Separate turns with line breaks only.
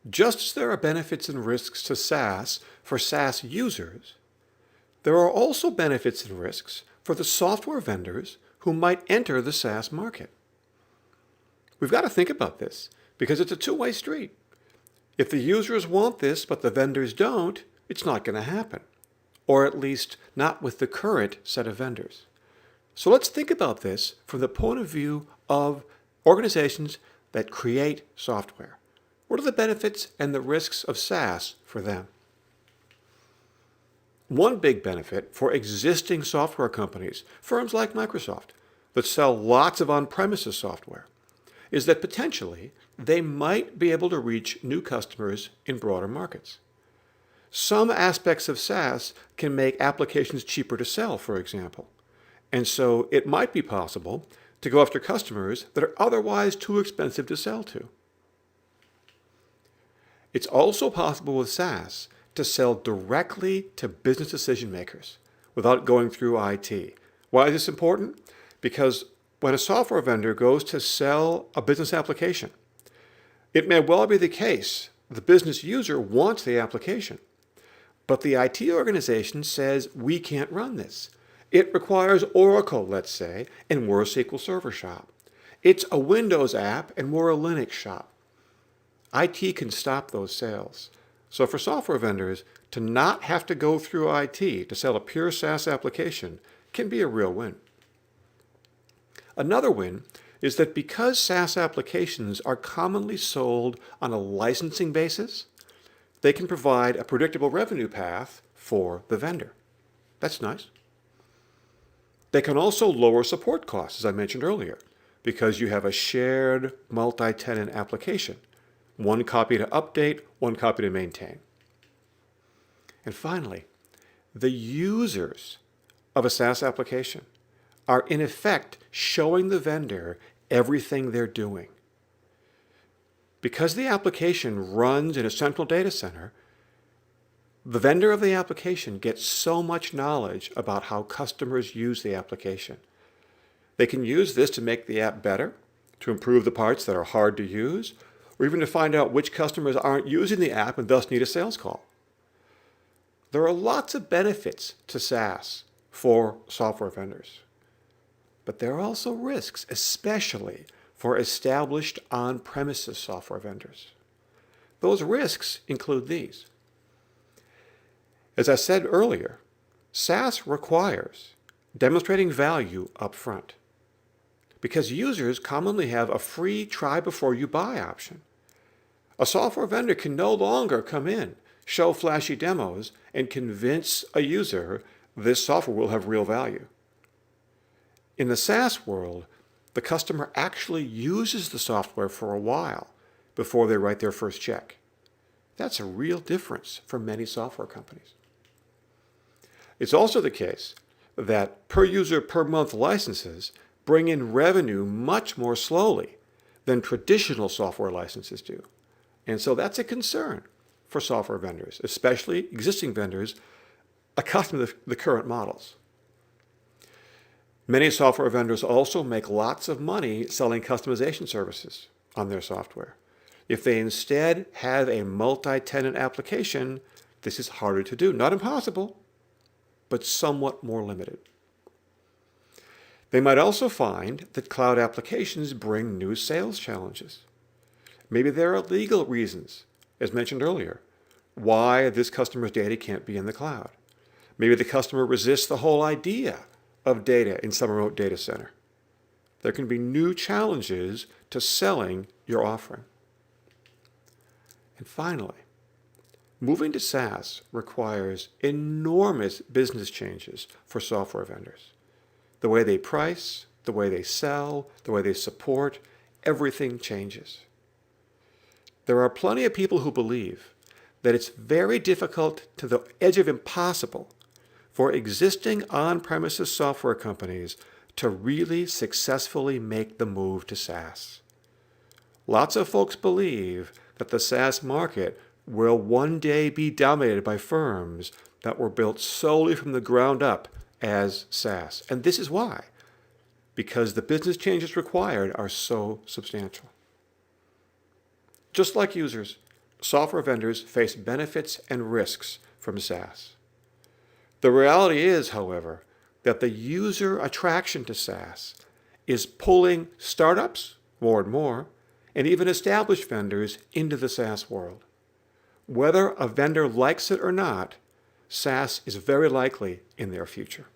Just as there are benefits and risks to SaaS for SaaS users, there are also benefits and risks for the software vendors who might enter the SaaS market. We've got to think about this because it's a two-way street. If the users want this but the vendors don't, it's not going to happen, or at least not with the current set of vendors. So let's think about this from the point of view of organizations that create software. What are the benefits and the risks of SaaS for them? One big benefit for existing software companies, firms like Microsoft, that sell lots of on-premises software, is that potentially they might be able to reach new customers in broader markets. Some aspects of SaaS can make applications cheaper to sell, for example. And so it might be possible to go after customers that are otherwise too expensive to sell to. It's also possible with SaaS to sell directly to business decision makers without going through IT. Why is this important? Because when a software vendor goes to sell a business application, it may well be the case the business user wants the application, but the IT organization says we can't run this. It requires Oracle, let's say, and we're a SQL Server shop. It's a Windows app and we're a Linux shop. IT can stop those sales. So for software vendors, to not have to go through IT to sell a pure SaaS application can be a real win. Another win is that because SaaS applications are commonly sold on a licensing basis, they can provide a predictable revenue path for the vendor. That's nice. They can also lower support costs, as I mentioned earlier, because you have a shared multi-tenant application. One copy to update, one copy to maintain. And finally, the users of a SaaS application are in effect showing the vendor everything they're doing. Because the application runs in a central data center, the vendor of the application gets so much knowledge about how customers use the application. They can use this to make the app better, to improve the parts that are hard to use, or even to find out which customers aren't using the app and thus need a sales call. There are lots of benefits to SaaS for software vendors. But there are also risks, especially for established on-premises software vendors. Those risks include these. As I said earlier, SaaS requires demonstrating value up front because users commonly have a free try before you buy option. A software vendor can no longer come in, show flashy demos, and convince a user this software will have real value. In the SaaS world, the customer actually uses the software for a while before they write their first check. That's a real difference for many software companies. It's also the case that per user per month licenses bring in revenue much more slowly than traditional software licenses do. And so that's a concern for software vendors, especially existing vendors accustomed to the current models. Many software vendors also make lots of money selling customization services on their software. If they instead have a multi-tenant application, this is harder to do. Not impossible, but somewhat more limited. They might also find that cloud applications bring new sales challenges. Maybe there are legal reasons, as mentioned earlier, why this customer's data can't be in the cloud. Maybe the customer resists the whole idea of data in some remote data center. There can be new challenges to selling your offering. And finally, moving to SaaS requires enormous business changes for software vendors. The way they price, the way they sell, the way they support, everything changes. There are plenty of people who believe that it's very difficult to the edge of impossible for existing on-premises software companies to really successfully make the move to SaaS. Lots of folks believe that the SaaS market will one day be dominated by firms that were built solely from the ground up as SaaS. And this is why. Because the business changes required are so substantial. Just like users, software vendors face benefits and risks from SaaS. The reality is, however, that the user attraction to SaaS is pulling startups more and more, and even established vendors into the SaaS world. Whether a vendor likes it or not, SaaS is very likely in their future.